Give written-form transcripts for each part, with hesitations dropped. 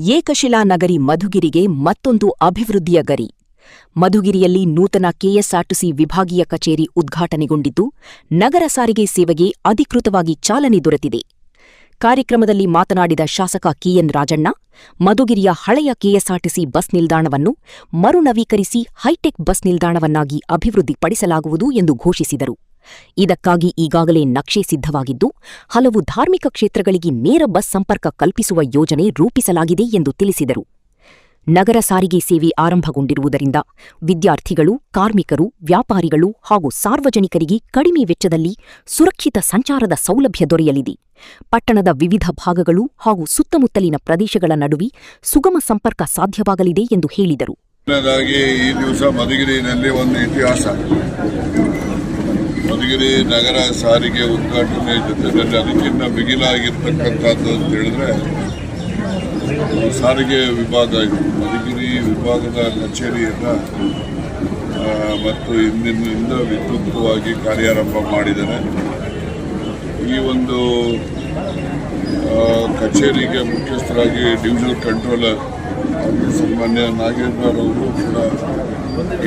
ಏಕಶಿಲಾ ನಗರಿ ಮಧುಗಿರಿಗೆ ಮತ್ತೊಂದು ಅಭಿವೃದ್ಧಿಯ ಗರಿ. ಮಧುಗಿರಿಯಲ್ಲಿ ನೂತನ ಕೆಎಸ್ಆರ್ಟಿಸಿ ವಿಭಾಗೀಯ ಕಚೇರಿ ಉದ್ಘಾಟನೆಗೊಂಡಿದ್ದು, ನಗರ ಸಾರಿಗೆ ಸೇವೆಗೆ ಅಧಿಕೃತವಾಗಿ ಚಾಲನೆ ದೊರೆತಿದೆ. ಕಾರ್ಯಕ್ರಮದಲ್ಲಿ ಮಾತನಾಡಿದ ಶಾಸಕ ಕೆಎನ್ ರಾಜಣ್ಣ, ಮಧುಗಿರಿಯ ಹಳೆಯ ಕೆಎಸ್ಆರ್ಟಿಸಿ ಬಸ್ ನಿಲ್ದಾಣವನ್ನು ಮರುನವೀಕರಿಸಿ ಹೈಟೆಕ್ ಬಸ್ ನಿಲ್ದಾಣವನ್ನಾಗಿ ಅಭಿವೃದ್ಧಿಪಡಿಸಲಾಗುವುದು ಎಂದು ಘೋಷಿಸಿದರು. ಇದಕ್ಕಾಗಿ ಈಗಾಗಲೇ ನಕ್ಷೆ ಸಿದ್ಧವಾಗಿದ್ದು, ಹಲವು ಧಾರ್ಮಿಕ ಕ್ಷೇತ್ರಗಳಿಗೆ ನೇರ ಬಸ್ ಸಂಪರ್ಕ ಕಲ್ಪಿಸುವ ಯೋಜನೆ ರೂಪಿಸಲಾಗಿದೆ ಎಂದು ತಿಳಿಸಿದರು. ನಗರ ಸಾರಿಗೆ ಸೇವೆ ಆರಂಭಗೊಂಡಿರುವುದರಿಂದ ವಿದ್ಯಾರ್ಥಿಗಳು, ಕಾರ್ಮಿಕರು, ವ್ಯಾಪಾರಿಗಳು ಹಾಗೂ ಸಾರ್ವಜನಿಕರಿಗೆ ಕಡಿಮೆ ವೆಚ್ಚದಲ್ಲಿ ಸುರಕ್ಷಿತ ಸಂಚಾರದ ಸೌಲಭ್ಯ ದೊರೆಯಲಿದೆ. ಪಟ್ಟಣದ ವಿವಿಧ ಭಾಗಗಳು ಹಾಗೂ ಸುತ್ತಮುತ್ತಲಿನ ಪ್ರದೇಶಗಳ ನಡುವೆ ಸುಗಮ ಸಂಪರ್ಕ ಸಾಧ್ಯವಾಗಲಿದೆ ಎಂದು ಹೇಳಿದರು. ಈ ದಿವಸ ಮಧುಗಿರಿಯಲ್ಲಿ ಒಂದು ಇತಿಹಾಸ. ಮಧುಗಿರಿ ನಗರ ಸಾರಿಗೆ ಉದ್ಘಾಟನೆ ಜೊತೆಯಲ್ಲಿ ಅದಕ್ಕಿಂತ ಮಿಗಿಲಾಗಿರ್ತಕ್ಕಂಥದ್ದು ಅಂತ ಹೇಳಿದ್ರೆ ಸಾರಿಗೆ ವಿಭಾಗ ಇದು. ಮಧುಗಿರಿ ವಿಭಾಗದ ಕಚೇರಿಯನ್ನು ಮತ್ತು ಇಂದಿನಿಂದ ವಿದ್ಯುಕ್ತವಾಗಿ ಕಾರ್ಯಾರಂಭ ಮಾಡಿದ್ದಾರೆ. ಈ ಒಂದು ಕಚೇರಿಗೆ ಮುಖ್ಯಸ್ಥರಾಗಿ ಡಿವಿಷನಲ್ ಕಂಟ್ರೋಲರ್ ಸನ್ಮಾನ್ಯ ನಾಗೇಂದ್ರರವರು ಕೂಡ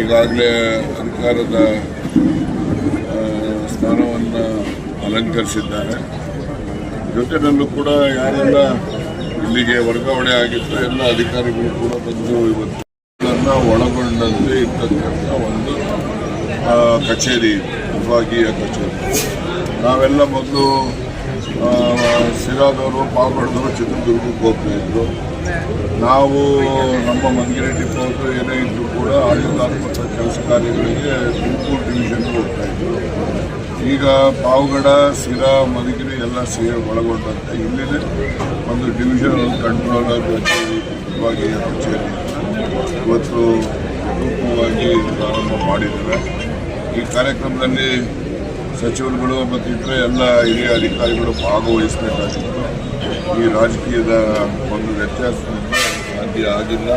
ಈಗಾಗಲೇ ಅಧಿಕಾರದ ಸ್ಥಾನವನ್ನು ಅಲಂಕರಿಸಿದ್ದಾರೆ. ಜೊತೆಯಲ್ಲೂ ಕೂಡ ಯಾರೆಲ್ಲ ಇಲ್ಲಿಗೆ ವರ್ಗಾವಣೆ ಆಗಿತ್ತು ಎಲ್ಲ ಅಧಿಕಾರಿಗಳು ಕೂಡ ಬಂದು ಇವತ್ತು ಒಳಗೊಂಡಂತೆ ಇರ್ತಕ್ಕಂಥ ಒಂದು ಕಚೇರಿ, ವಿಭಾಗೀಯ ಕಚೇರಿ. ನಾವೆಲ್ಲ ಮೊದಲು ಸಿರಾದವರು, ಪಾವಗಡದವರು ಚಿತ್ರದುರ್ಗಕ್ಕೆ ಹೋಗ್ತಾ ಇದ್ರು. ನಾವು ನಮ್ಮ ಮಧುಗಿರಿ ಡಿಪೋದು ಏನೇ ಇದ್ರೂ ಕೂಡ ಆಡಳಿತಾತ್ಮಕ ಕೆಲಸ ಕಾರ್ಯಗಳಿಗೆ ತುಮಕೂರು ಡಿವಿಷನ್ಗೆ ಹೋಗ್ತಾ ಇದ್ರು. ಈಗ ಪಾವಗಡ, ಸಿರಾ, ಮಧುಗಿರಿ ಎಲ್ಲ ಒಳಗೊಂಡಂತೆ ಇಲ್ಲಿದೆ ಒಂದು ಡಿವಿಷನಲ್ ಕಂಟ್ರೋಲರ್ ಕಚೇರಿ, ವಿಭಾಗೀಯ ಕಚೇರಿ ಇವತ್ತು ರೂಪವಾಗಿ ಪ್ರಾರಂಭ ಮಾಡಿದ್ದಾರೆ. ಈ ಕಾರ್ಯಕ್ರಮದಲ್ಲಿ ಸಚಿವರುಗಳು ಮತ್ತು ಇತರ ಎಲ್ಲ ಹಿರಿಯ ಅಧಿಕಾರಿಗಳು ಭಾಗವಹಿಸಬೇಕಾಗಿತ್ತು. ಈ ರಾಜಕೀಯದ ಒಂದು ವ್ಯತ್ಯಾಸದಿಂದ ಸಾಧ್ಯ ಆಗಿಲ್ಲ.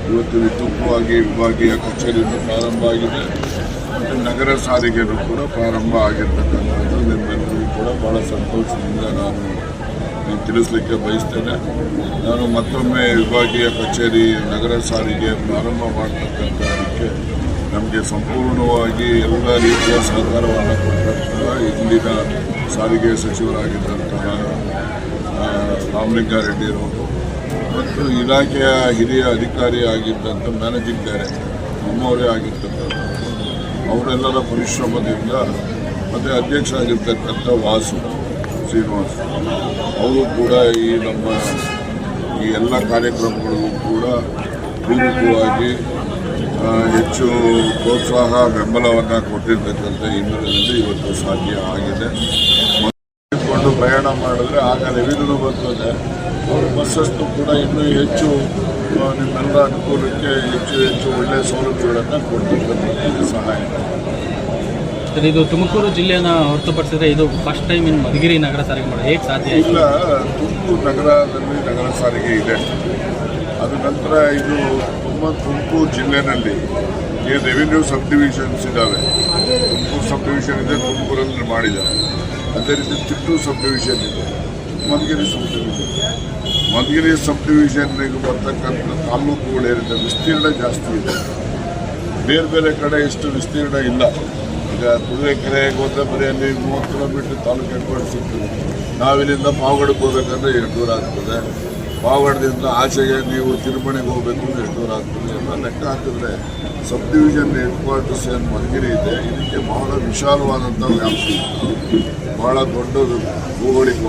ಇವತ್ತು ವಿದ್ಯುಕ್ತವಾಗಿ ವಿಭಾಗೀಯ ಕಚೇರಿಯನ್ನು ಪ್ರಾರಂಭ ಆಗಿದೆ ಮತ್ತು ನಗರ ಸಾರಿಗೆಯೂ ಕೂಡ ಪ್ರಾರಂಭ ಆಗಿರ್ತಕ್ಕಂಥದ್ದು ನಿಮ್ಮೆಲ್ಲರಿಗೂ ಕೂಡ ಬಹಳ ಸಂತೋಷದಿಂದ ನಾನು ತಿಳಿಸಲಿಕ್ಕೆ ಬಯಸ್ತೇನೆ. ನಾನು ಮತ್ತೊಮ್ಮೆ ವಿಭಾಗೀಯ ಕಚೇರಿ ನಗರ ಸಾರಿಗೆ ಪ್ರಾರಂಭ ಮಾಡತಕ್ಕಂಥದ್ದಕ್ಕೆ ನಮಗೆ ಸಂಪೂರ್ಣವಾಗಿ ಎಲ್ಲ ರೀತಿಯ ಸಹಕಾರವನ್ನು ಕೊಟ್ಟಂತಹ ಇಲ್ಲಿನ ಸಾರಿಗೆ ಸಚಿವರಾಗಿದ್ದಂತಹ ರಾಮಲಿಂಗಾರೆಡ್ಡಿಯವರು ಮತ್ತು ಇಲಾಖೆಯ ಹಿರಿಯ ಅಧಿಕಾರಿ ಆಗಿದ್ದಂಥ ಮ್ಯಾನೇಜಿಂಗ್ ಡೈರೆಕ್ಟರ್ ನಮ್ಮವರೇ ಆಗಿರ್ತಕ್ಕಂಥ ಅವರೆಲ್ಲರ ಪರಿಶ್ರಮದಿಂದ ಮತ್ತು ಅಧ್ಯಕ್ಷ ಆಗಿರ್ತಕ್ಕಂಥ ವಾಸು ಶ್ರೀನಿವಾಸ್ ಅವರು ಕೂಡ ಈ ನಮ್ಮ ಈ ಎಲ್ಲ ಕಾರ್ಯಕ್ರಮಗಳಿಗೂ ಕೂಡ ಪೂರಕವಾಗಿ ಹೆಚ್ಚು ಪ್ರೋತ್ಸಾಹ ಬೆಂಬಲವನ್ನು ಕೊಟ್ಟಿರ್ತಕ್ಕಂಥ ಹಿನ್ನೆಲೆಯಲ್ಲಿ ಇವತ್ತು ಸಾಧ್ಯ ಆಗಿದೆ. ಕೊಂಡು ಪ್ರಯಾಣ ಮಾಡಿದ್ರೆ ಆಗ ರೆವಿನ್ಯೂ ಬರ್ತದೆ. ಅವರು ಬಸ್ಸಷ್ಟು ಕೂಡ ಇನ್ನೂ ಹೆಚ್ಚು ನಿಮ್ಮೆಲ್ಲ ಅನುಕೂಲಕ್ಕೆ ಹೆಚ್ಚು ಒಳ್ಳೆಯ ಸೌಲಭ್ಯಗಳನ್ನು ಕೊಡ್ತಿರ್ತಕ್ಕಂಥ ಸಹಾಯ. ಇದು ತುಮಕೂರು ಜಿಲ್ಲೆಯನ್ನು ಹೊರತುಪಡಿಸಿದ್ರೆ ಇದು ಫಸ್ಟ್ ಟೈಮ್ ಇನ್ ಮಧುಗಿರಿ ನಗರ ಸಾರಿಗೆ ಮಾಡೋದು ಹೇಗೆ ಸಾಧ್ಯ? ಇಲ್ಲ, ತುಮಕೂರು ನಗರದಲ್ಲಿ ನಗರ ಸಾರಿಗೆ ಇದೆ. ಅದ ನಂತರ ಇದು ತುಮಕೂರು ಜಿಲ್ಲೆಯಲ್ಲಿ ಏನು ರೆವಿನ್ಯೂ ಸಬ್ ಡಿವಿಷನ್ಸ್ ಇದ್ದಾವೆ. ತುಮಕೂರು ಸಬ್ ಡಿವಿಷನ್ ಇದೆ, ತುಮಕೂರಲ್ಲಿ ಮಾಡಿದ್ದಾರೆ. ಅದೇ ರೀತಿ ತಿಟ್ಟೂರು ಸಬ್ ಡಿವಿಷನ್ ಇದೆ, ಮಧುಗಿರಿ ಸಬ್ ಡಿವಿಷನ್. ಮಧುಗಿರಿ ಸಬ್ ಡಿವಿಷನ್ಗೆ ಬರ್ತಕ್ಕಂಥ ತಾಲೂಕುಗಳು ಏನಿದೆ ವಿಸ್ತೀರ್ಣ ಜಾಸ್ತಿ ಇದೆ. ಬೇರೆ ಬೇರೆ ಕಡೆ ಇಷ್ಟು ವಿಸ್ತೀರ್ಣ ಇಲ್ಲ. ಈಗ ತುರುವೇಕೆರೆಗೆ ಹೋದರೆ ಬರೀ ಅಲ್ಲಿ 30 ಕಿಲೋಮೀಟರ್ ತಾಲೂಕು ಹೆಡ್ಕ್ವಾರ್ಟರ್ ಸಿಗ್ತದೆ. ನಾವಿಲ್ಲಿಂದ ಪಾವಗಡಕ್ಕೆ ಹೋಗ್ಬೇಕಂದ್ರೆ 8 ದೂರ ಆಗ್ತದೆ. ಪಾವಗಡದಿಂದ ಆಚೆಗೆ ನೀವು ತಿರುಮಣಿಗೆ ಹೋಗಬೇಕು ಅಂದರೆ 8 ದೂರ ಆಗ್ತದೆ. ಎಲ್ಲ ಲೆಕ್ಕ ಹಾಕಿದ್ರೆ ಸಬ್ ಡಿವಿಷನ್ ಹೆಡ್ಕ್ವಾರ್ಟರ್ಸ್ ಏನು ಮಧುಗಿರಿ ಇದೆ, ಇದಕ್ಕೆ ಬಹಳ ವಿಶಾಲವಾದಂಥ ವ್ಯಾಪ್ತಿ, ಬಹಳ ದೊಡ್ಡದು ಭೌಗೋಳಿಕ